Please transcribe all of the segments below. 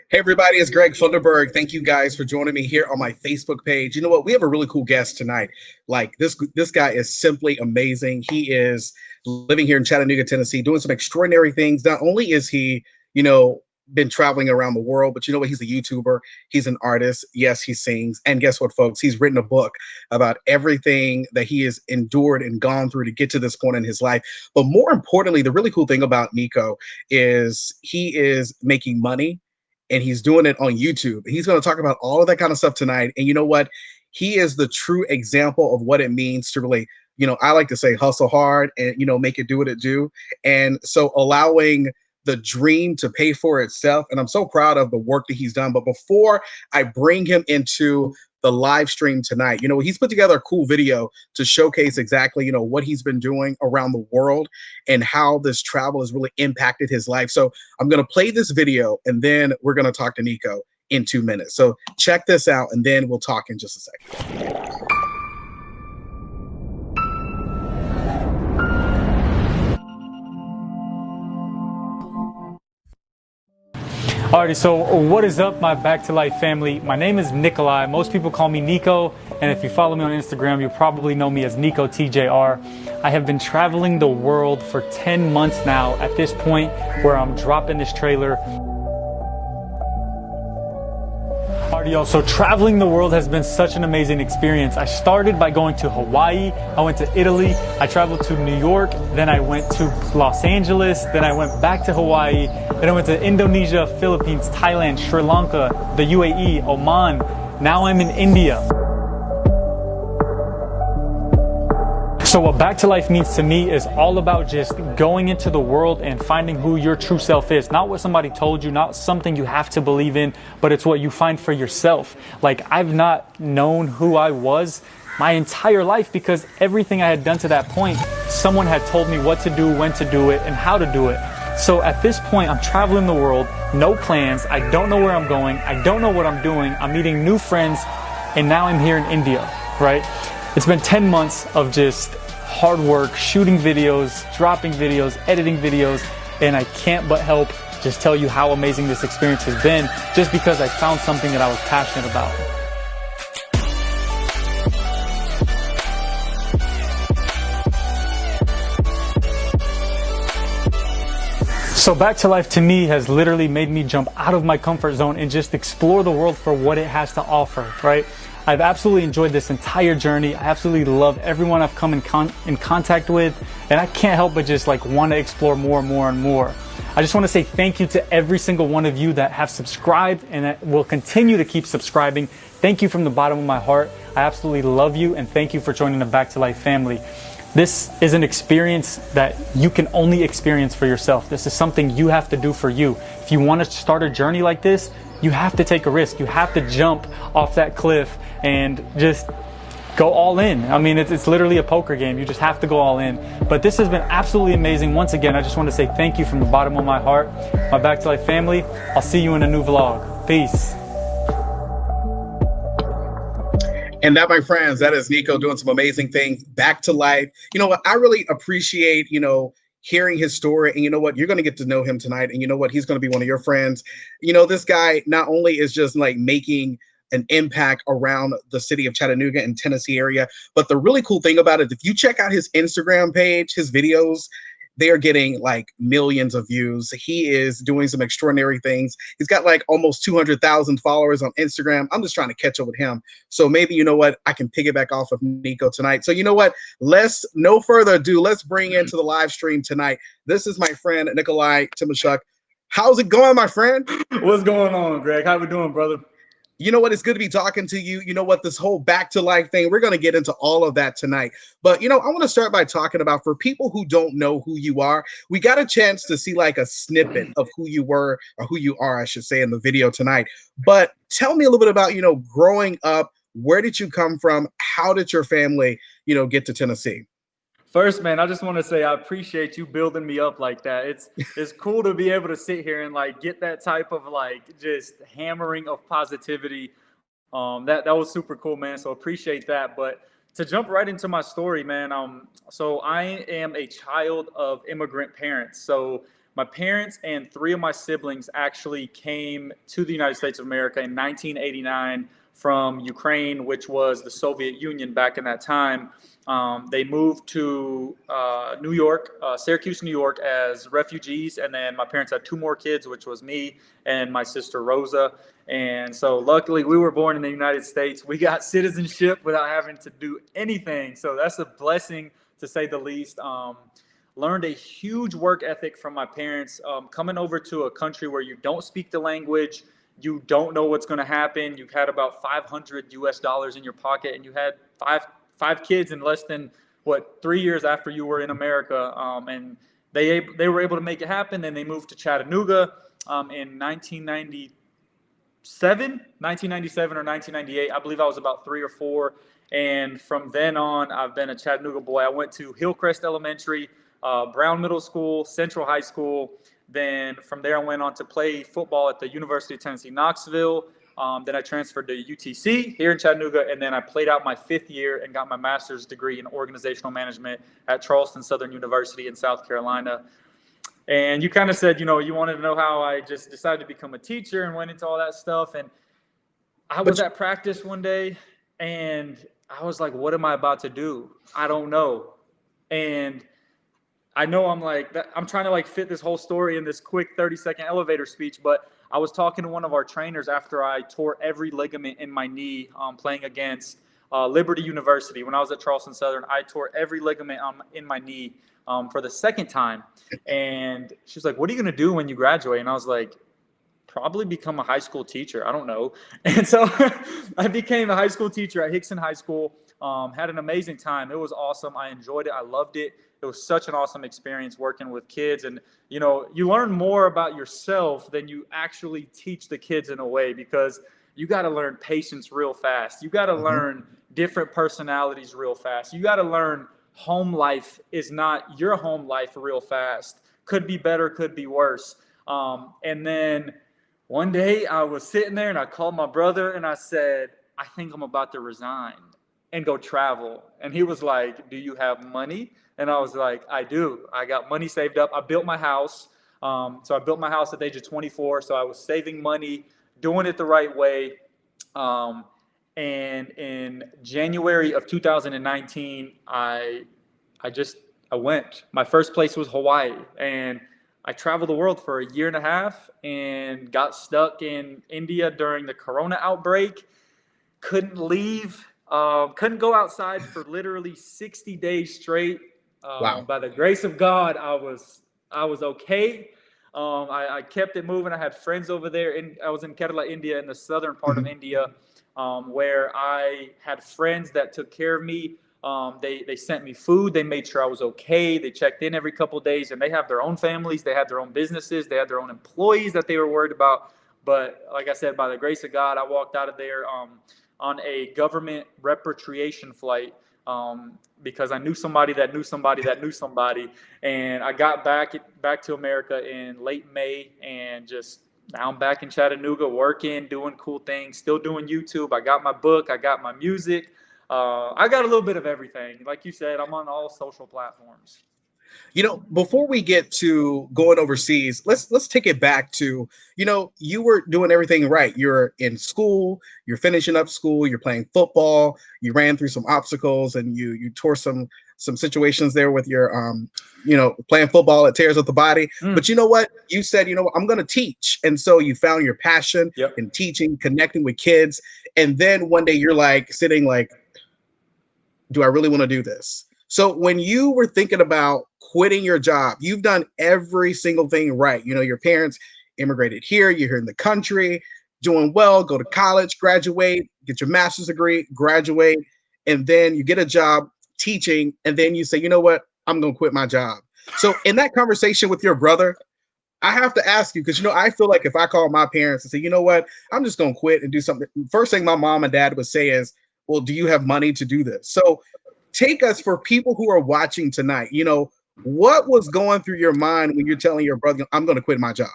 Hey everybody, it's Greg Funderburg. Thank you guys for joining me here on my Facebook page. You know what? We have a really cool guest tonight. Like this guy is simply amazing. He is living here in Chattanooga, Tennessee, doing some extraordinary things. Not only is he, you know, been traveling around the world, but you know what? He's a YouTuber. He's an artist. Yes, he sings. And guess what, folks? He's written a book about everything that he has endured and gone through to get to this point in his life. But more importantly, the really cool thing about Nico is he is making money and he's doing it on YouTube. He's going to talk about all of that kind of stuff tonight. And you know what? He is the true example of what it means to really, I like to say hustle hard and, make it do what it do. And so allowing the dream to pay for itself. And I'm so proud of the work that he's done. But before I bring him into the live stream tonight, he's put together a cool video to showcase exactly, what he's been doing around the world and how this travel has really impacted his life. So I'm going to play this video and then we're going to talk to Nico in 2 minutes. So check this out and then we'll talk in just a second. Alrighty, so what is up, my Back to Life family? My name is Nikolai. Most people call me Nico, and if you follow me on Instagram, you probably know me as Nico TJR. I have been traveling the world for 10 months now at this point where I'm dropping this trailer. Alrighty, y'all, so traveling the world has been such an amazing experience. I started by going to Hawaii, I went to Italy, I traveled to New York, then I went to Los Angeles, then I went back to Hawaii, then I went to Indonesia, Philippines, Thailand, Sri Lanka, the UAE, Oman. Now I'm in India. So what Back to Life means to me is all about just going into the world and finding who your true self is. Not what somebody told you, not something you have to believe in, but it's what you find for yourself. Like, I've not known who I was my entire life because everything I had done to that point, someone had told me what to do, when to do it, and how to do it. So at this point, I'm traveling the world, no plans, I don't know where I'm going, I don't know what I'm doing, I'm meeting new friends, and now I'm here in India, right? It's been 10 months of just hard work, shooting videos, dropping videos, editing videos, and I can't but help just tell you how amazing this experience has been just because I found something that I was passionate about. So Back to Life to me has literally made me jump out of my comfort zone and just explore the world for what it has to offer, right? I've absolutely enjoyed this entire journey. I absolutely love everyone I've come in contact with, and I can't help but just want to explore more and more and more. I just want to say thank you to every single one of you that have subscribed and that will continue to keep subscribing. Thank you from the bottom of my heart. I absolutely love you, and thank you for joining the Back to Life family. This is an experience that you can only experience for yourself. This is something you have to do for you. If you want to start a journey like this, you have to take a risk. You have to jump off that cliff and just go all in. I mean, it's literally a poker game. You just have to go all in. But this has been absolutely amazing. Once again, I just want to say thank you from the bottom of my heart. My Back to Life family, I'll see you in a new vlog. Peace. And that, my friends, that is Nico doing some amazing things. Back to life. You know what? I really appreciate, hearing his story. And you know what? You're going to get to know him tonight. And you know what? He's going to be one of your friends. This guy not only is just making an impact around the city of Chattanooga and Tennessee area, but the really cool thing about it, if you check out his Instagram page, his videos, they are getting millions of views. He is doing some extraordinary things. He's got almost 200,000 followers on Instagram. I'm just trying to catch up with him. So maybe, you know what, I can piggyback off of Nico tonight. So you know what, no further ado, let's bring into the live stream tonight. This is my friend, Nikolai Timashuk. How's it going, my friend? What's going on, Greg? How we doing, brother? You know what? It's good to be talking to you. You know what? This whole back to life thing, we're going to get into all of that tonight. But, I want to start by talking about, for people who don't know who you are, we got a chance to see a snippet of who you were, or who you are, I should say, in the video tonight. But tell me a little bit about, growing up. Where did you come from? How did your family, get to Tennessee? First, man, I just want to say I appreciate you building me up like that. It's cool to be able to sit here and get that type of just hammering of positivity. That was super cool, man. So appreciate that. But to jump right into my story, man. So I am a child of immigrant parents. So my parents and three of my siblings actually came to the United States of America in 1989 from Ukraine, which was the Soviet Union back in that time. They moved to New York, Syracuse, New York, as refugees. And then my parents had two more kids, which was me and my sister Rosa. And so luckily we were born in the United States. We got citizenship without having to do anything. So that's a blessing, to say the least. Learned a huge work ethic from my parents. Coming over to a country where you don't speak the language, you don't know what's going to happen. You've had about 500 US dollars in your pocket, and you had five kids in less than 3 years after you were in America. And they were able to make it happen. And they moved to Chattanooga in 1997 or 1998. I believe I was about 3 or 4. And from then on, I've been a Chattanooga boy. I went to Hillcrest Elementary, Brown Middle School, Central High School. Then from there, I went on to play football at the University of Tennessee, Knoxville. Then I transferred to UTC here in Chattanooga, and then I played out my 5th year and got my master's degree in organizational management at Charleston Southern University in South Carolina. And you kind of said, you wanted to know how I just decided to become a teacher and went into all that stuff. And I was at practice one day, and I was like, what am I about to do? I don't know. And I know I'm trying to fit this whole story in this quick 30-second elevator speech, but I was talking to one of our trainers after I tore every ligament in my knee playing against Liberty University. When I was at Charleston Southern, I tore every ligament in my knee for the 2nd time. And she was like, what are you going to do when you graduate? And I was like, probably become a high school teacher. I don't know. And so I became a high school teacher at Hickson High School. Had an amazing time. It was awesome. I enjoyed it. I loved it. It was such an awesome experience working with kids. And, you learn more about yourself than you actually teach the kids in a way, because you got to learn patience real fast. You got to learn different personalities real fast. You got to learn home life is not your home life real fast. Could be better, could be worse. And then one day I was sitting there and I called my brother and I said, I think I'm about to resign and go travel. And he was like, do you have money? And I was like, I do. I got money saved up. I built my house. So I built my house at the age of 24. So I was saving money, doing it the right way. And in January of 2019, I went. My first place was Hawaii. And I traveled the world for a year and a half and got stuck in India during the Corona outbreak. Couldn't leave. Couldn't go outside for literally 60 days straight. Wow. By the grace of God, I was okay. I kept it moving. I had friends over there. I was in Kerala, India, in the southern part of India, where I had friends that took care of me. They sent me food. They made sure I was okay. They checked in every couple of days, and they have their own families. They had their own businesses. They had their own employees that they were worried about. But like I said, by the grace of God, I walked out of there on a government repatriation flight because I knew somebody that knew somebody that knew somebody. And I got back to America in late May, and now I'm back in Chattanooga working, doing cool things, still doing YouTube. I got my book. I got my music. I got a little bit of everything. Like you said, I'm on all social platforms. Before we get to going overseas, let's take it back to, you were doing everything right. You're in school, you're finishing up school, you're playing football, you ran through some obstacles, and you tore some situations there with your playing football. It tears up the body. But you know what? You said, I'm going to teach. And so you found your passion in teaching, connecting with kids. And then one day you're sitting do I really want to do this? So when you were thinking about quitting your job, you've done every single thing right. Your parents immigrated here, you're here in the country, doing well, go to college, graduate, get your master's degree, graduate, and then you get a job teaching, and then you say, you know what, I'm going to quit my job. So in that conversation with your brother, I have to ask you, because, I feel like if I call my parents and say, you know what, I'm just going to quit and do something, first thing my mom and dad would say is, well, do you have money to do this? So take us, for people who are watching tonight, what was going through your mind when you're telling your brother, I'm going to quit my job?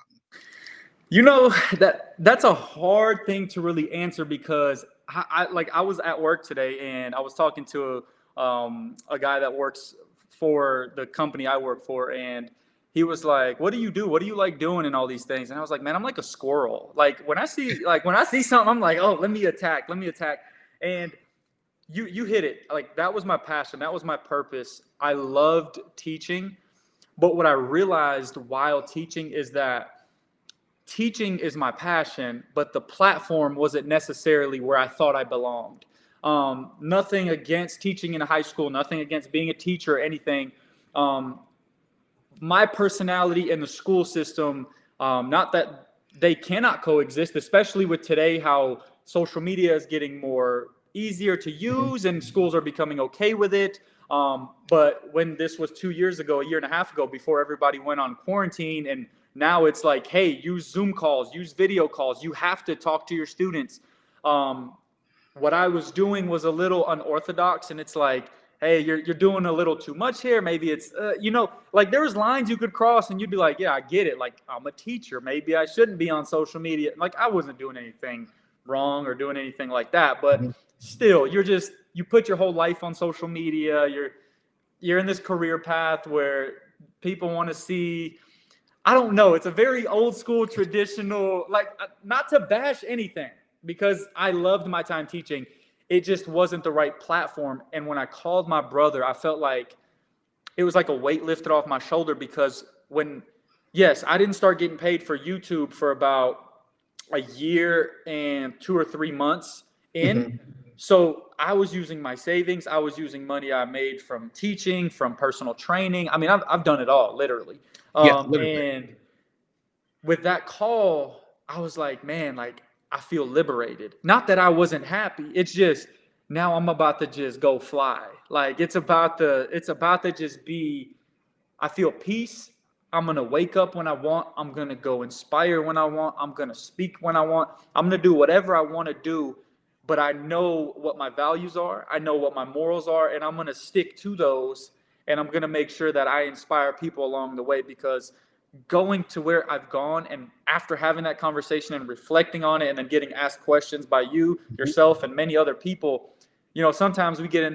That's a hard thing to really answer, because I was at work today and I was talking to a guy that works for the company I work for, and he was like, "What do you do? What do you like doing and all these things?" And I was like, "Man, I'm like a squirrel. Like when I see something, I'm like, oh, let me attack." And you hit it. Like that was my passion. That was my purpose. I loved teaching, but what I realized while teaching is that teaching is my passion, but the platform wasn't necessarily where I thought I belonged. Nothing against teaching in a high school, nothing against being a teacher or anything. Um, my personality and the school system, not that they cannot coexist, especially with today, how social media is getting more easier to Mhm. use and schools are becoming okay with it. But when this was 2 years ago, a year and a half ago, before everybody went on quarantine, and now it's like, hey, use Zoom calls, use video calls. You have to talk to your students. Um, what I was doing was a little unorthodox, and it's like, hey, you're doing a little too much here. Maybe it's like there was lines you could cross, and you'd be like, yeah, I get it. Like I'm a teacher, maybe I shouldn't be on social media. Like I wasn't doing anything wrong or doing anything like that, but Mhm. still, you put your whole life on social media. You're in this career path where people want to see. I don't know. It's a very old school, traditional, like not to bash anything because I loved my time teaching. It just wasn't the right platform. And when I called my brother, I felt like it was like a weight lifted off my shoulder because yes, I didn't start getting paid for YouTube for about a year and 2 or 3 months in. Mhm. So I was using my savings. I was using money I made from teaching, from personal training. I mean, I've done it all, literally. Yeah, literally. And with that call, I was like, man, like I feel liberated. Not that I wasn't happy. It's just now I'm about to just go fly. Like it's about to just be, I feel peace. I'm going to wake up when I want. I'm going to go inspire when I want. I'm going to speak when I want. I'm going to do whatever I want to do, but I know what my values are. I know what my morals are, and I'm going to stick to those. And I'm going to make sure that I inspire people along the way because going to where I've gone and after having that conversation and reflecting on it and then getting asked questions by you, Mhm. yourself, and many other people, sometimes we get in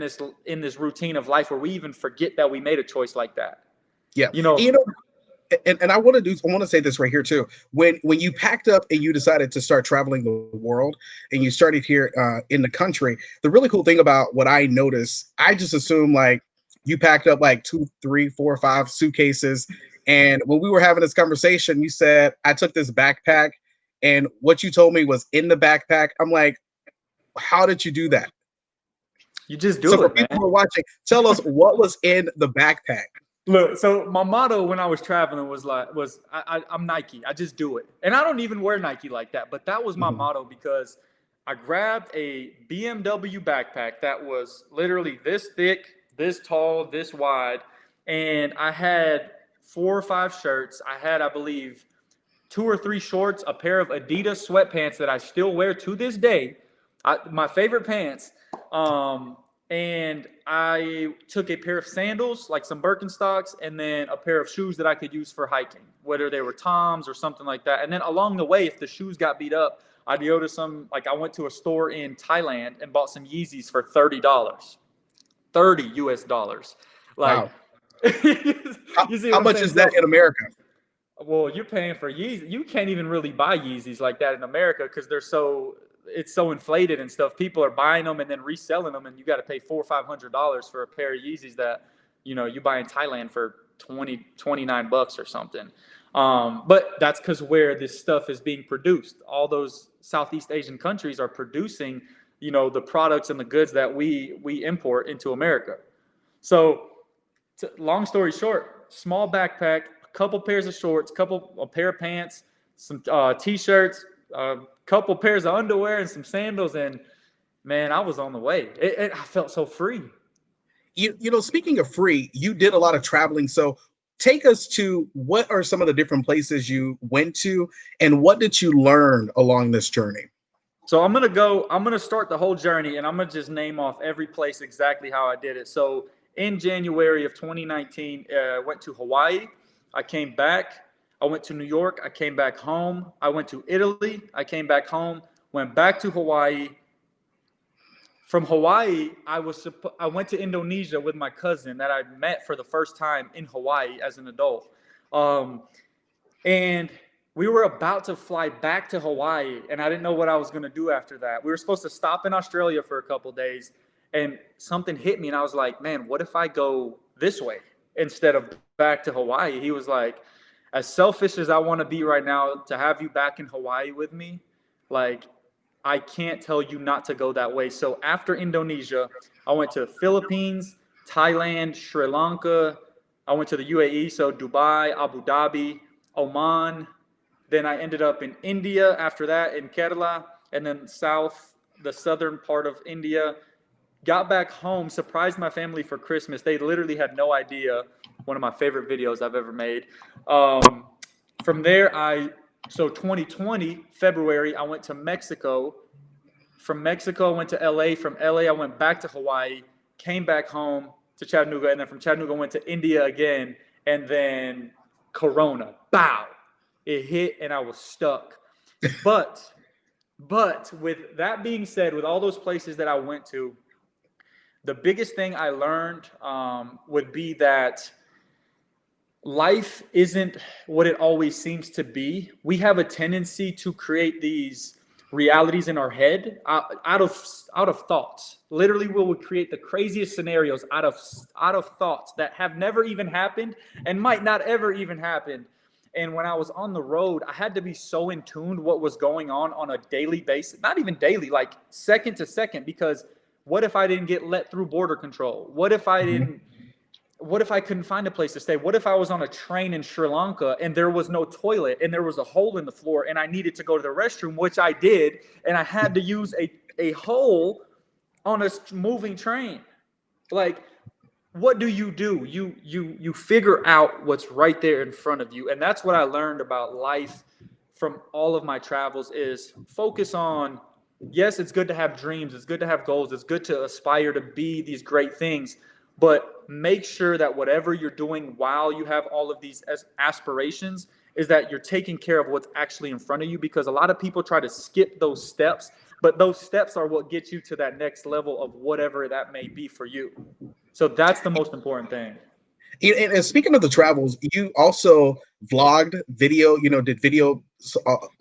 this routine of life where we even forget that we made a choice like that. Yeah. You know, You know, and I want to say this right here too. When you packed up and you decided to start traveling the world and you started here in the country, the really cool thing about what I noticed, I just assumed like you packed up like two, three, four, five suitcases. And when we were having this conversation, you said I took this backpack, and what you told me was in the backpack. I'm like, how did you do that? you just So do for it, people man. who are watching, tell us what was in the backpack. Look, so my motto when I was traveling I'm Nike. I just do it, and I don't even wear Nike like that. But that was my Mhm. motto because I grabbed a BMW backpack that was literally this thick, this tall, this wide, and I had 4 or 5 shirts. I had, I believe, 2 or 3 shorts, a pair of Adidas sweatpants that I still wear to this day. My favorite pants. Um, and I took a pair of sandals, like some Birkenstocks, and then a pair of shoes that I could use for hiking, whether they were Toms or something like that. And then along the way, if the shoes got beat up, I'd go to like I went to a store in Thailand and bought some Yeezys for $30, 30 US dollars. Like, Wow. you see How what I'm much saying? is that So in America? well, you're paying for Yeezy. You can't even really buy Yeezys like that in America because it's so inflated and stuff. People are buying them and then reselling them, and you got to pay $400 or $500 for a pair of Yeezys that you buy in Thailand for 29 bucks or something. But that's because where this stuff is being produced. All those Southeast Asian countries are producing the products and the goods that we import into America. So long story short, small backpack, a couple pairs of shorts, a pair of pants, some t-shirts, a couple pairs of underwear, and some sandals. And man, I was on the way. I felt so free. Speaking of free, you did a lot of traveling. So take us to what are some of the different places you went to and what did you learn along this journey? So I'm gonna go. I'm gonna start the whole journey, and I'm gonna just name off every place exactly how I did it. So in January of 2019, I went to Hawaii. I came back. I went to New York. I came back home. I went to Italy. I came back home. Went back to Hawaii. From Hawaii, I went to Indonesia with my cousin that I met for the first time in Hawaii as an adult. Um, and we were about to fly back to Hawaii, and I didn't know what I was going to do after that. We were supposed to stop in Australia for a couple days, and something hit me, and I was like, man, what if I go this way instead of back to Hawaii? He was like, as selfish as I want to be right now, to have you back in Hawaii with me, like, I can't tell you not to go that way. So after Indonesia, I went to the Philippines, Thailand, Sri Lanka. I went to the UAE, so Dubai, Abu Dhabi, Oman. Then I ended up in India after that, in Kerala, and then the southern part of India. Got back home, surprised my family for Christmas. They literally had no idea. One of my favorite videos I've ever made. Um, from there, so 2020 February, I went to Mexico. From Mexico, I went to LA. From LA, I went back to Hawaii. Came back home to Chattanooga, and then from Chattanooga, I went to India again, and then Corona, bow, it hit, and I was stuck. But with that being said, with all those places that I went to, the biggest thing I learned would be that life isn't what it always seems to be. We have a tendency to create these realities in our head out of thoughts. Literally, we will create the craziest scenarios out of thoughts that have never even happened and might not ever even happen. And when I was on the road, I had to be so in tune what was going on a daily basis, not even daily, like second to second, because what if I didn't get let through border control? What if I didn't? What if I couldn't find a place to stay? What if I was on a train in Sri Lanka and there was no toilet and there was a hole in the floor and I needed to go to the restroom, which I did, and I had to use a hole on a moving train? Like, what do? You figure out what's right there in front of you. And that's what I learned about life from all of my travels is focus on, yes, it's good to have dreams, it's good to have goals, it's good to aspire to be these great things, but make sure that whatever you're doing while you have all of these aspirations is that you're taking care of what's actually in front of you, because a lot of people try to skip those steps, but those steps are what get you to that next level of whatever that may be for you. So that's the most important thing. And speaking of the travels, you also vlogged video, did video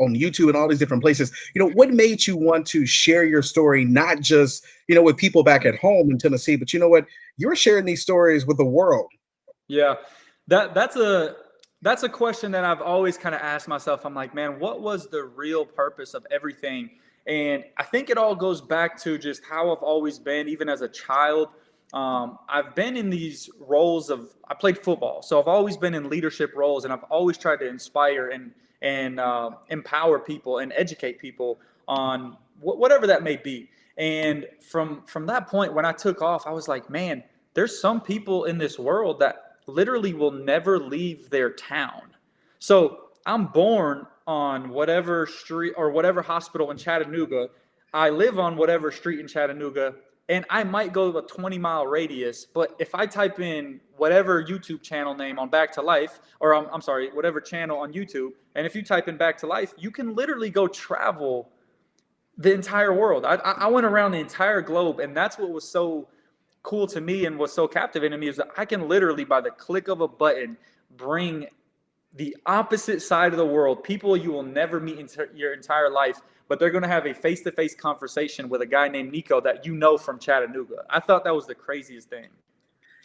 on YouTube and all these different places. What made you want to share your story, not just, with people back at home in Tennessee, but you're sharing these stories with the world. Yeah, that's a question that I've always kind of asked myself. I'm like, man, what was the real purpose of everything? And I think it all goes back to just how I've always been, even as a child. I've been in these roles I played football, so I've always been in leadership roles, and I've always tried to inspire and empower people and educate people on whatever that may be. And from that point, when I took off, I was like, man, there's some people in this world that literally will never leave their town. So I'm born on whatever street or whatever hospital in Chattanooga. I live on whatever street in Chattanooga, and I might go a 20-mile radius. But if I type in whatever YouTube channel name on Back to Life, or I'm sorry, whatever channel on YouTube, and if you type in Back to Life, you can literally go travel the entire world. I went around the entire globe, and that's what was so cool to me and what's so captivating to me is that I can literally, by the click of a button, bring the opposite side of the world, people you will never meet in your entire life, but they're going to have a face-to-face conversation with a guy named Nico that you know from Chattanooga. I thought that was the craziest thing.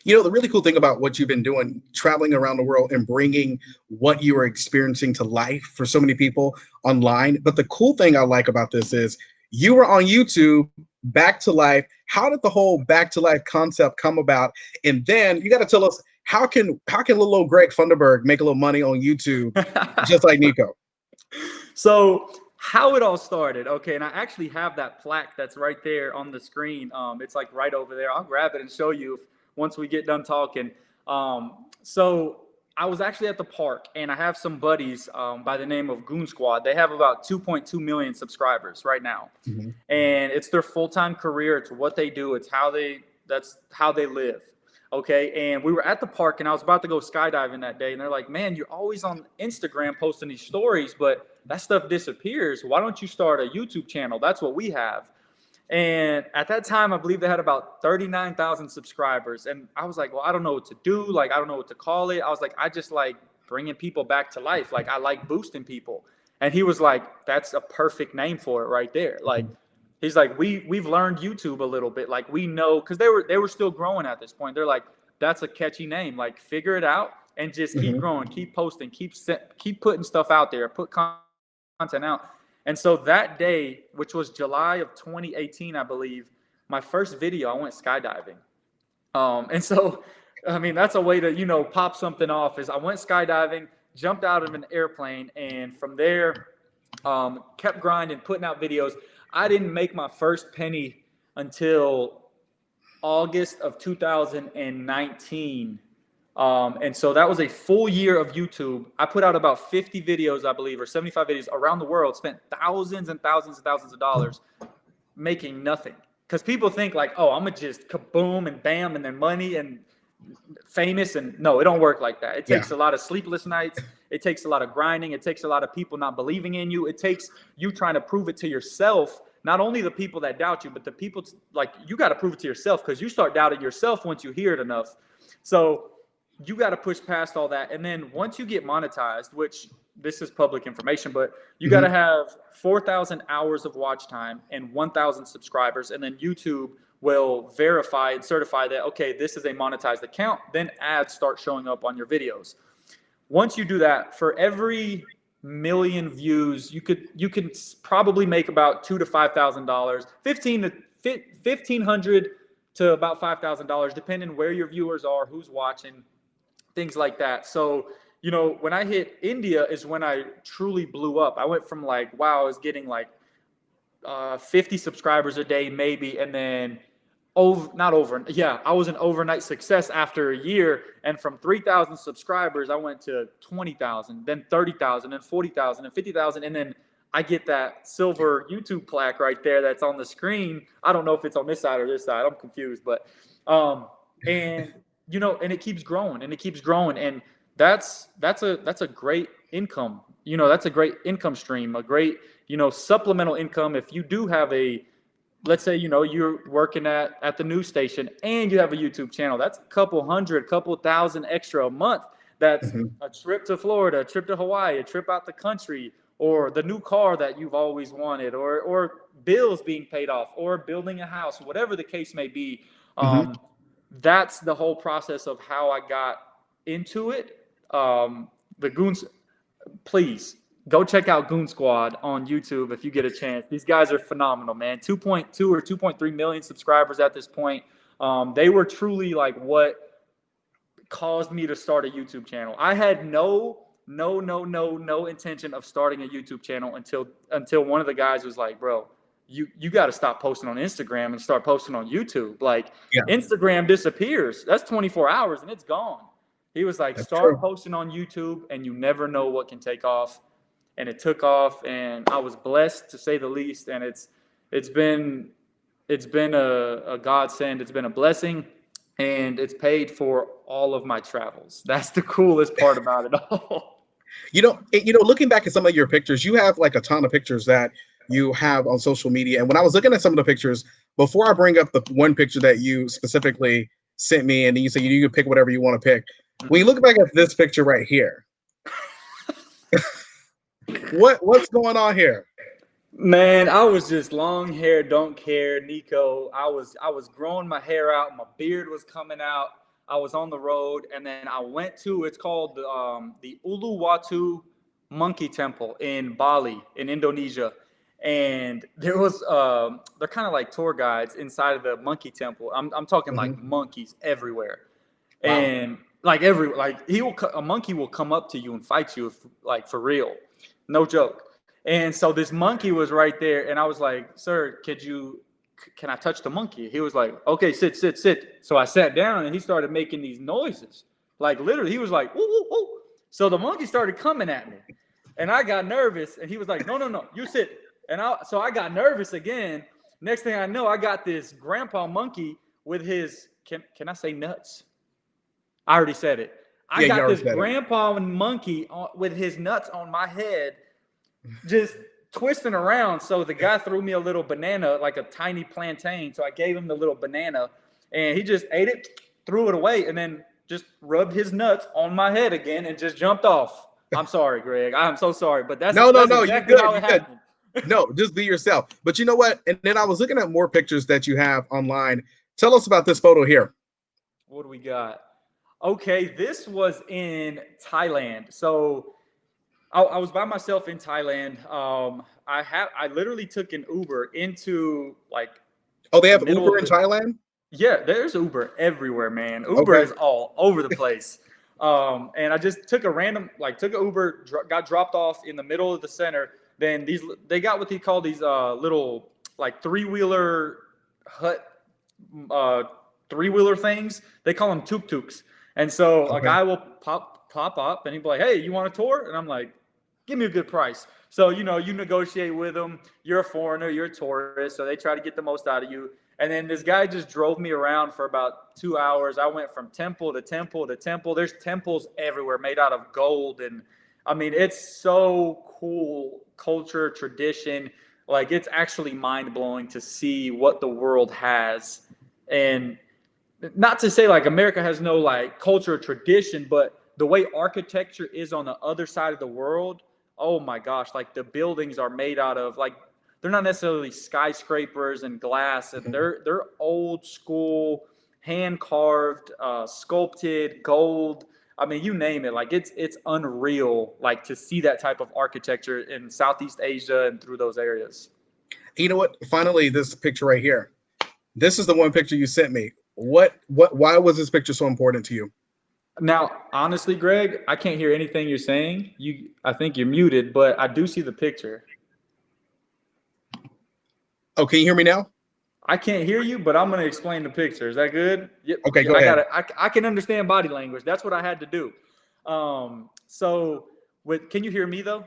The really cool thing about what you've been doing, traveling around the world and bringing what you are experiencing to life for so many people online. But the cool thing I like about this is you were on YouTube, Back to Life. How did the whole Back to Life concept come about? And then you got to tell us, how can little old Greg Funderburg make a little money on YouTube just like Nico? So how it all started, okay, and I actually have that plaque that's right there on the screen. It's like right over there. I'll grab it and show you once we get done talking. So I was actually at the park, and I have some buddies by the name of Goon Squad. They have about 2.2 million subscribers right now, and it's their full-time career. It's what they do. That's how they live. Okay, and we were at the park, and I was about to go skydiving that day, and they're like, man, you're always on Instagram posting these stories, but that stuff disappears. Why don't you start a YouTube channel? That's what we have. And at that time, I believe they had about 39,000 subscribers. And I was like, well, I don't know what to do. Like, I don't know what to call it. I was like, I just like bringing people back to life. Like, I like boosting people. And he was like, that's a perfect name for it right there. Like, he's like, we've learned YouTube a little bit. Like, we know, because they were still growing at this point. They're like, that's a catchy name. Like, figure it out and just keep growing, keep posting, keep putting stuff out there, put content out. And so that day, which was July of 2018, I believe, my first video, I went skydiving. And so, I mean, that's a way to, you know, pop something off. Is I went skydiving, jumped out of an airplane, and from there, kept grinding, putting out videos. I didn't make my first penny until August of 2019. And so that was a full year of YouTube. I put out about 50 videos, I believe, or 75 videos around the world, spent thousands and thousands and thousands of dollars making nothing. Because people think like, oh, I'm going to just kaboom and bam and then money and famous. And no, it don't work like that. It takes a lot of sleepless nights. It takes a lot of grinding. It takes a lot of people not believing in you. It takes you trying to prove it to yourself. Not only the people that doubt you, but the people, like, you got to prove it to yourself, because you start doubting yourself once you hear it enough. So you got to push past all that. And then once you get monetized, which this is public information, but you got to have 4,000 hours of watch time and 1,000 subscribers. And then YouTube will verify and certify that, okay, this is a monetized account. Then ads start showing up on your videos. Once you do that, for every million views, you can probably make about $2,000 to $5,000, $1,500 to about $5,000, depending where your viewers are, who's watching, things like that. So, you know, when I hit India is when I truly blew up. I went from like, wow, I was getting like 50 subscribers a day, maybe, and then I was an overnight success after a year. And from 3,000 subscribers, I went to 20,000, then 30,000, and 40,000, and 50,000. And then I get that silver YouTube plaque right there that's on the screen. I don't know if it's on this side or this side. I'm confused, but, and, you know, and it keeps growing and it keeps growing. And that's a great income. You know, that's a great income stream, a great, you know, supplemental income. If you do have let's say, you know, you're working at the news station and you have a YouTube channel, that's a couple thousand extra a month. That's a trip to Florida, a trip to Hawaii, a trip out the country, or the new car that you've always wanted, or bills being paid off, or building a house, whatever the case may be. That's the whole process of how I got into it. The Goons, please go check out Goon Squad on YouTube if you get a chance. These guys are phenomenal, man. 2.2 or 2.3 million subscribers at this point. They were truly like what caused me to start a YouTube channel. I had no intention of starting a YouTube channel until one of the guys was like, bro, you got to stop posting on Instagram and start posting on YouTube. Like, Instagram disappears. That's 24 hours and it's gone. He was like, start posting on YouTube and you never know what can take off. And it took off, and I was blessed, to say the least. And it's been a godsend. It's been a blessing, and it's paid for all of my travels. That's the coolest part about it all. You know, looking back at some of your pictures, you have like a ton of pictures that you have on social media. And when I was looking at some of the pictures, before I bring up the one picture that you specifically sent me, and you said you can pick whatever you want to pick. When you look back at this picture right here, what's going on here? Man, I was just long hair, don't care, Nico. I was growing my hair out, my beard was coming out. I was on the road, and then I went to, it's called the Uluwatu Monkey Temple in Bali, in Indonesia. And there was they're kind of like tour guides inside of the monkey temple. I'm talking like monkeys everywhere. Wow. And like a monkey will come up to you and fight you, like, for real. No joke. And so this monkey was right there, and I was like, sir, can I touch the monkey? He was like, okay, sit. So I sat down, and he started making these noises. Like, literally, he was like, woo, woo, woo. So the monkey started coming at me, and I got nervous, and he was like, no, you sit. And so I got nervous again. Next thing I know, I got this grandpa monkey with his, can I say nuts? I already said it. I got this grandpa monkey with his nuts on my head, just twisting around. So the guy threw me a little banana, like a tiny plantain. So I gave him the little banana, and he just ate it, threw it away, and then just rubbed his nuts on my head again and just jumped off. I'm sorry, Greg. I'm so sorry, but that's No, you exactly good, how you it good. happened. No, just be yourself. But you know what? And then I was looking at more pictures that you have online. Tell us about this photo here. What do we got? Okay, this was in Thailand. So I was by myself in Thailand. I literally took an Uber into like Oh, they the have middle Uber of in the. Thailand? Yeah, there's Uber everywhere, man. Uber Okay. is all over the place. And I just took a random, like, took an Uber, got dropped off in the middle of the center. Then they got what they call these little, like, three-wheeler hut, uh, three-wheeler things. They call them tuk-tuks. And so a Okay. guy will pop up and he'd be like, "Hey, you want a tour?" And I'm like, "Give me a good price." So, you negotiate with them. You're a foreigner, you're a tourist, so they try to get the most out of you. And then this guy just drove me around for about 2 hours. I went from temple to temple to temple. There's temples everywhere made out of gold. And I mean, it's so cool culture, tradition. Like, it's actually mind blowing to see what the world has. And not to say like America has no like culture or tradition, but the way architecture is on the other side of the world, oh my gosh, like the buildings are made out of like they're not necessarily skyscrapers and glass, and Mhm. they're old school, hand carved, sculpted gold. I mean, you name it. Like it's unreal, like to see that type of architecture in Southeast Asia and through those areas. You know what? Finally, this picture right here. This is the one picture you sent me. Why was this picture so important to you? Now, honestly, Greg, I can't hear anything you're saying. I think you're muted, but I do see the picture. Oh, can you hear me now? I can't hear you, but I'm going to explain the picture. Is that good? Yep. Okay, Yeah, go ahead. I can understand body language. That's what I had to do. So can you hear me though?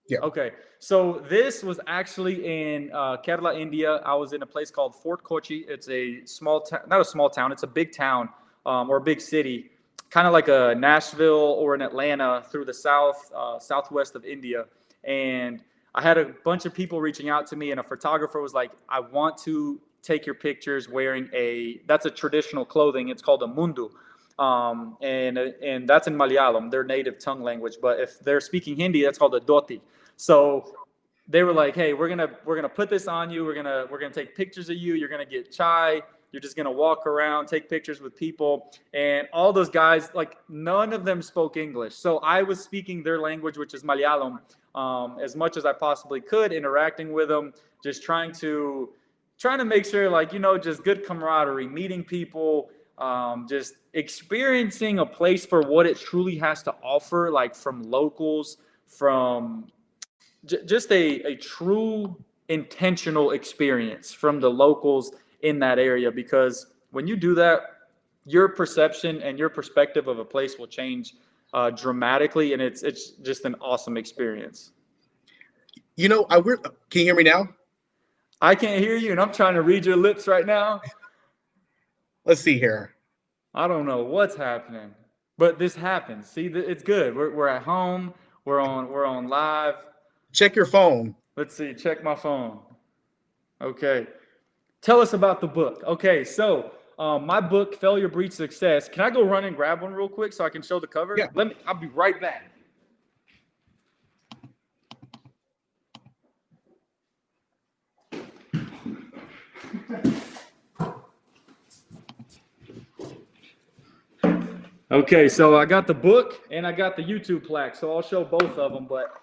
Yeah. Okay. So this was actually in Kerala, India. I was in a place called Fort Kochi. It's a small town, not a small town. It's a big town or a big city, kind of like a Nashville or an Atlanta through the southwest of India. And I had a bunch of people reaching out to me, and a photographer was like, "I want to take your pictures wearing that's a traditional clothing. It's called a mundu." And that's in Malayalam, their native tongue language. But if they're speaking Hindi, that's called a dhoti. So they were like, "Hey, we're gonna put this on you. We're gonna take pictures of you. You're gonna get chai. You're just gonna walk around, take pictures with people." And all those guys, like none of them spoke English, so I was speaking their language, which is Malayalam, as much as I possibly could, interacting with them, just trying to make sure, like just good camaraderie, meeting people, just experiencing a place for what it truly has to offer, like from locals, from just a true intentional experience from the locals in that area. Because when you do that, your perception and your perspective of a place will change dramatically, and it's just an awesome experience. Can you hear me now? I can't hear you, and I'm trying to read your lips right now. Let's see here. I don't know what's happening, but this happens. See, it's good. We're at home. We're on live. Check your phone. Let's see. Check my phone. Okay. Tell us about the book. Okay, so my book, Failure Breeds Success. Can I go run and grab one real quick so I can show the cover? Yeah. I'll be right back. Okay, so I got the book and I got the YouTube plaque, so I'll show both of them. But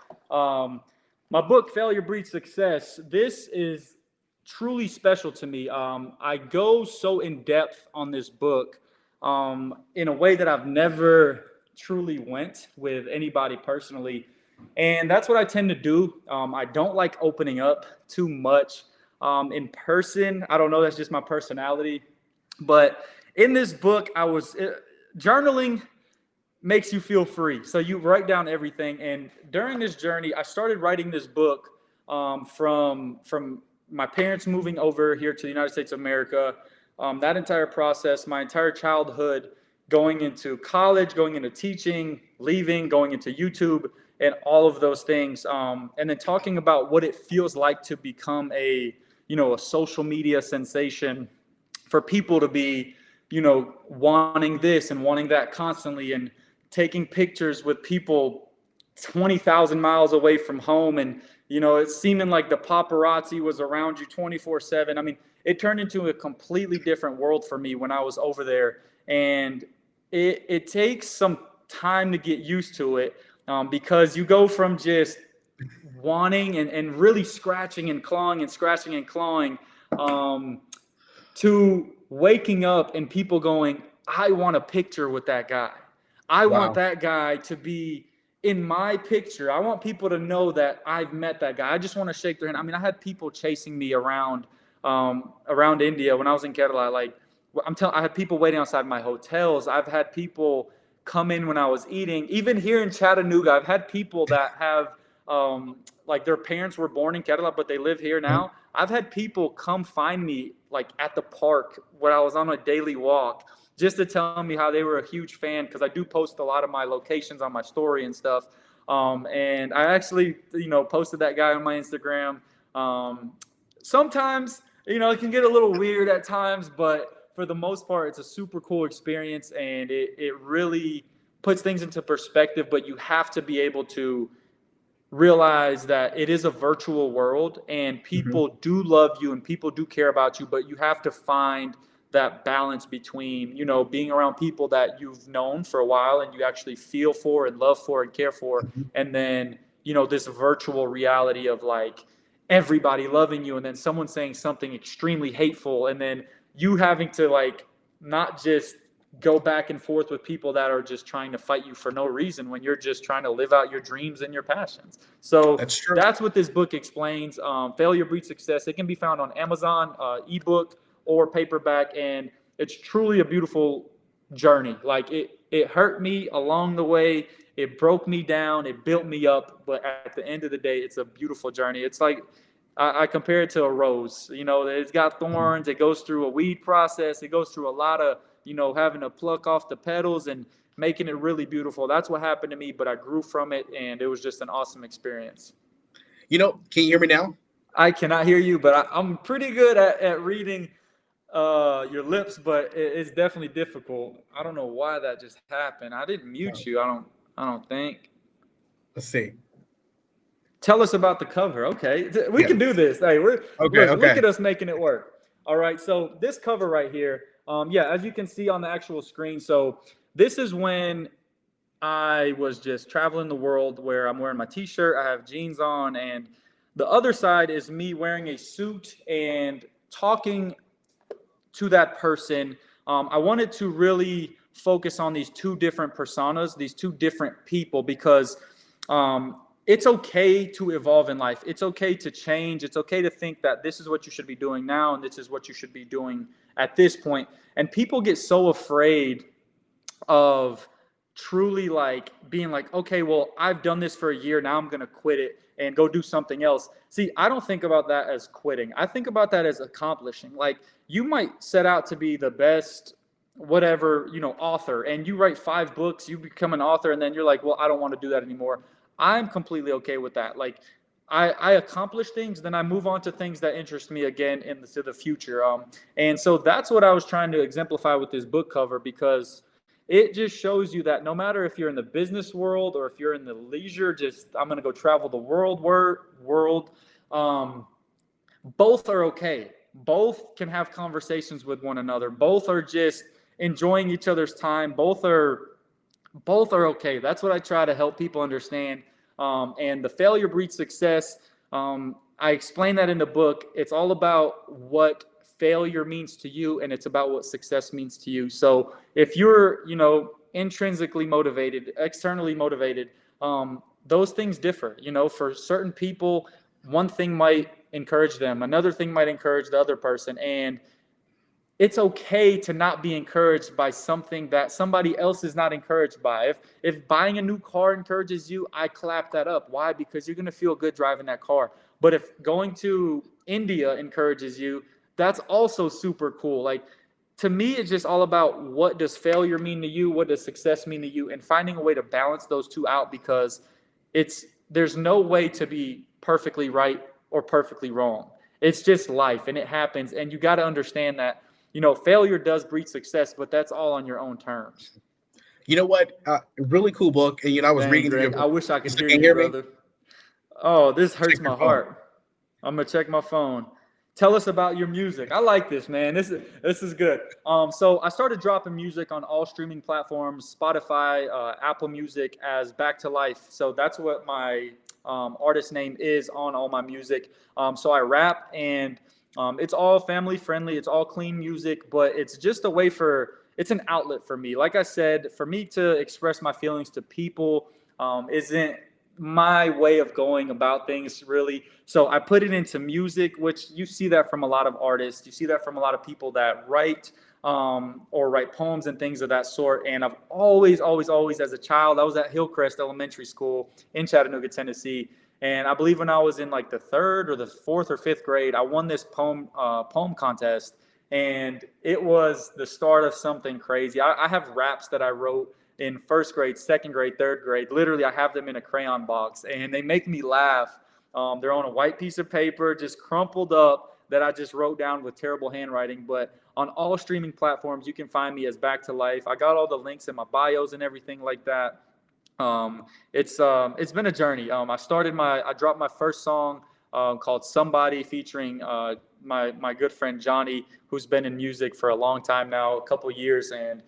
my book, Failure Breeds Success, this is truly special to me. I go so in depth on this book in a way that I've never truly went with anybody personally. And that's what I tend to do. I don't like opening up too much in person. I don't know, that's just my personality. But in this book, journaling makes you feel free. So you write down everything. And during this journey, I started writing this book from my parents moving over here to the United States of America. That entire process, my entire childhood, going into college, going into teaching, leaving, going into YouTube, and all of those things. And then talking about what it feels like to become a social media sensation, for people to be wanting this and wanting that constantly, and taking pictures with people 20,000 miles away from home. And, it's seeming like the paparazzi was around you 24/7. I mean, it turned into a completely different world for me when I was over there. And it takes some time to get used to it, because you go from just wanting and really scratching and clawing and scratching and clawing, um, to waking up and people going, I want a picture with that guy. I want Wow. that guy to be in my picture. I want people to know that I've met that guy. I just want to shake their hand. I mean, I had people chasing me around India when I was in Kerala. Like, I had people waiting outside my hotels. I've had people come in when I was eating. Even here in Chattanooga, I've had people that have, like, their parents were born in Kerala, but they live here Mhm. now. I've had people come find me, like, at the park when I was on a daily walk, just to tell me how they were a huge fan, because I do post a lot of my locations on my story and stuff. And I actually, posted that guy on my Instagram. Sometimes, it can get a little weird at times, but for the most part, it's a super cool experience, and it really puts things into perspective. But you have to be able to realize that it is a virtual world, and Mhm. people do love you and people do care about you, but you have to find that balance between, being around people that you've known for a while and you actually feel for and love for and care for, Mhm. and then, this virtual reality of, like, everybody loving you, and then someone saying something extremely hateful, and then you having to, like, not just go back and forth with people that are just trying to fight you for no reason when you're just trying to live out your dreams and your passions. So That's true. that's what this book explains. Failure Breeds Success. It can be found on Amazon, ebook or paperback, and it's truly a beautiful journey. Like, it hurt me along the way. It broke me down. It built me up. But at the end of the day, it's a beautiful journey. It's like, I compare it to a rose. It's got Mhm. thorns. It goes through a weed process. It goes through a lot of, having to pluck off the petals and making it really beautiful. That's what happened to me, but I grew from it, and it was just an awesome experience. Can you hear me now? I cannot hear you, but I'm pretty good at reading your lips, but it's definitely difficult. I don't know why that just happened. I didn't mute Oh, you. I don't think. let's see. Tell us about the cover. Okay, we Yeah. can do this. Hey, Okay. look Okay. at us making it work. All right, so this cover right here, yeah, as you can see on the actual screen. So this is when I was just traveling the world, where I'm wearing my T-shirt, I have jeans on, and the other side is me wearing a suit and talking to that person. I wanted to really focus on these two different personas, these two different people, because it's okay to evolve in life. It's okay to change. It's okay to think that this is what you should be doing now and this is what you should be doing at this point. And people get so afraid of truly, like, being like, okay, well, I've done this for a year, now I'm going to quit it and go do something else. See, I don't think about that as quitting. I think about that as accomplishing. Like, you might set out to be the best whatever, author, and you write 5 books, you become an author, and then you're like, well, I don't want to do that anymore. I'm completely okay with that. Like, I accomplish things, then I move on to things that interest me again into the future. And so that's what I was trying to exemplify with this book cover, because it just shows you that no matter if you're in the business world or if you're in the leisure, just, I'm going to go travel the world, um, both are okay. Both can have conversations with one another. Both are just enjoying each other's time. Both are okay. That's what I try to help people understand. And the failure breeds success. I explain that in the book. It's all about what failure means to you, and it's about what success means to you. So if you're, intrinsically motivated, externally motivated, those things differ. For certain people, one thing might encourage them, another thing might encourage the other person, and it's okay to not be encouraged by something that somebody else is not encouraged by. If buying a new car encourages you, I clap that up. Why? Because you're going to feel good driving that car. But if going to India encourages you, that's also super cool. Like, to me, it's just all about, what does failure mean to you? What does success mean to you? And finding a way to balance those two out, because there's no way to be perfectly right or perfectly wrong. It's just life, and it happens. And you got to understand that, failure does breed success, but that's all on your own terms. You know what? Really cool book. And I was Dang, reading Greg, your I wish I could so hear can you you, hear me? brother. Oh, this hurts Check your my phone. heart. I'm gonna check my phone. Tell us about your music. I like this, man. This is good. So I started dropping music on all streaming platforms, Spotify, Apple Music, as Back to Life. So that's what my artist name is on all my music. So I rap, and it's all family friendly. It's all clean music, but it's just a way it's an outlet for me. Like I said, for me to express my feelings to people isn't my way of going about things, really. So I put it into music, which you see that from a lot of artists. You see that from a lot of people that write or write poems and things of that sort. And I've always, as a child, I was at Hillcrest Elementary School in Chattanooga, Tennessee. And I believe when I was in like the third or the fourth or fifth grade, I won this poem contest, and it was the start of something crazy. I have raps that I wrote in first grade, second grade, third grade. Literally, I have them in a crayon box, and they make me laugh. They're on a white piece of paper, just crumpled up, that I just wrote down with terrible handwriting. But on all streaming platforms, you can find me as Back to Life. I got all the links in my bios and everything like that. It's been a journey. I dropped my first song called Somebody, featuring my good friend Johnny, who's been in music for a long time now, a couple years, and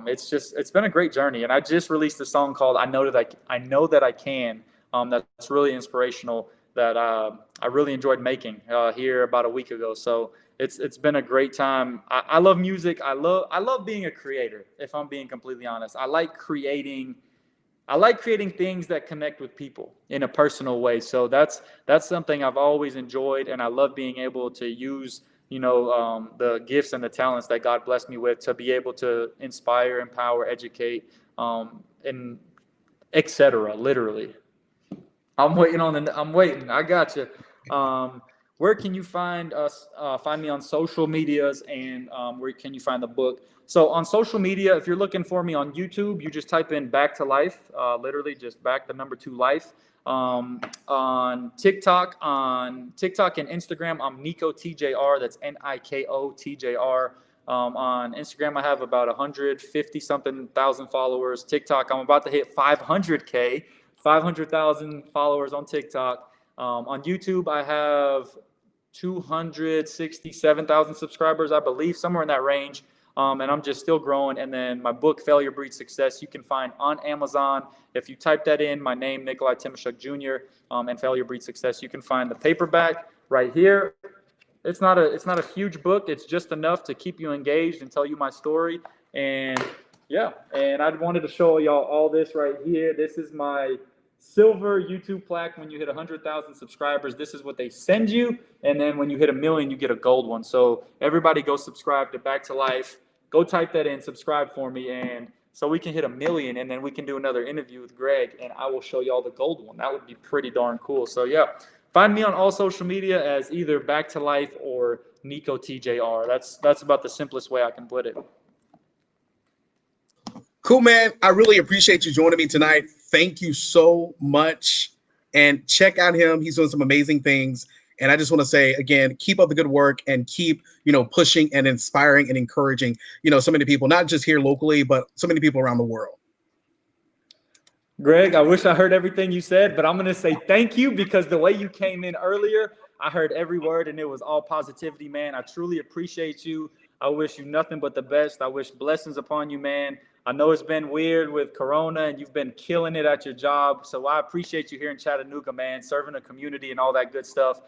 it's been a great journey. And I just released a song called I know that I can. That's really inspirational. That I really enjoyed making here about a week ago. So it's been a great time. I love music. I love being a creator. If I'm being completely honest, I like creating things that connect with people in a personal way. So that's something I've always enjoyed, and I love being able to use the gifts and the talents that God blessed me with to be able to inspire, empower, educate, and etc. Literally. I'm waiting. I got you. Where can you find us? Find me on social medias, and where can you find the book? So on social media, if you're looking for me on YouTube, you just type in "Back to Life," literally just back the number 2 life. On TikTok and Instagram, I'm Nico TJR. That's Niko TJR. On Instagram, I have about 150 something thousand followers. TikTok, I'm about to hit 500K. 500,000 followers on TikTok. On YouTube, I have 267,000 subscribers, I believe, somewhere in that range. And I'm just still growing. And then my book, Failure Breeds Success, you can find on Amazon. If you type that in, my name, Nikolai Timoshuk Jr., and Failure Breeds Success, you can find the paperback right here. It's not a huge book. It's just enough to keep you engaged and tell you my story. And yeah, and I wanted to show y'all all this right here. This is my silver YouTube plaque. When you hit 100,000 subscribers, this is what they send you. And then when you hit 1 million, you get a gold one. So everybody go subscribe to Back to Life. Go type that in, subscribe for me, and so we can hit 1 million, and then we can do another interview with Greg, and I will show y'all the gold one. That would be pretty darn cool. So yeah, find me on all social media as either Back to Life or Nico TJR. That's about the simplest way I can put it. Cool, man. I really appreciate you joining me tonight. Thank you so much. And check out him. He's doing some amazing things. And I just want to say again, keep up the good work and keep, pushing and inspiring and encouraging, so many people, not just here locally, but so many people around the world. Greg, I wish I heard everything you said, but I'm going to say thank you, because the way you came in earlier, I heard every word and it was all positivity, man. I truly appreciate you. I wish you nothing but the best. I wish blessings upon you, man. I know it's been weird with Corona and you've been killing it at your job. So I appreciate you here in Chattanooga, man, serving the community and all that good stuff.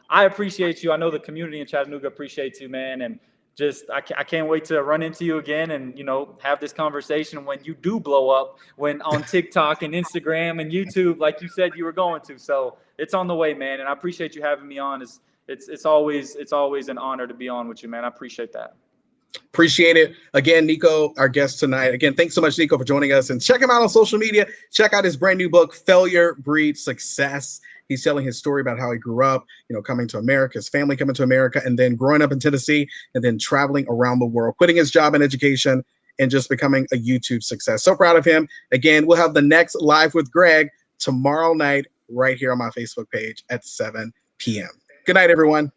I appreciate you. I know the community in Chattanooga appreciates you, man. And just I can't wait to run into you again and have this conversation when you do blow up, when on TikTok and Instagram and YouTube, like you said you were going to. So it's on the way, man. And I appreciate you having me on. It's always an honor to be on with you, man. I appreciate that. Appreciate it. Again, Nico, our guest tonight. Again, thanks so much, Nico, for joining us. And check him out on social media. Check out his brand new book, Failure Breeds Success. He's telling his story about how he grew up, coming to America, his family coming to America, and then growing up in Tennessee, and then traveling around the world, quitting his job in education, and just becoming a YouTube success. So proud of him. Again, we'll have the next Live with Greg tomorrow night right here on my Facebook page at 7 p.m. Good night, everyone.